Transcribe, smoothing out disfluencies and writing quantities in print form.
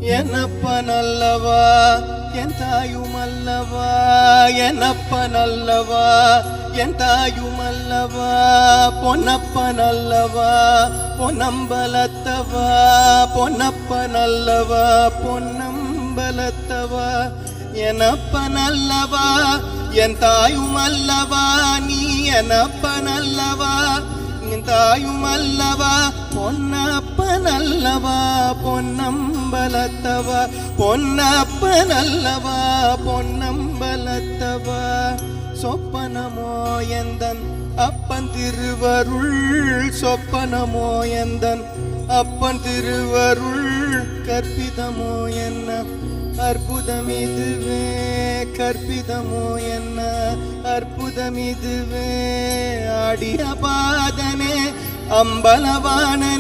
என்னப்பனல்லவா என் தாயுமல்லவா, என்னப்பனல்லவா என் தாயுமல்லவா, பொன்னப்பனல்லவா பொன்னம்பலத்தவா, பொன்னப்பனல்லவா பொன்னம்பலத்தவா, என்னப்பனல்லவா என் தாயுமல்லவா, நீ என்னப்பனல்லவா என் தாயுமல்லவா, பொன்னப்பனல்லவா பொன்னம்பலத்தவா, பொன்னப்பனல்லவா பொன்னம்பலத்தவா, சொப்பனமோ எந்தன் அப்பன் திருவருள், சொப்பனமோ எந்தன் அப்பன் திருவருள், கற்பிதமோ என்ன அற்புதமிதுவே, கற்பிதமோ என்ன அற்புதமிதுவே, ஆடிய பாதனே அம்பலவாணனே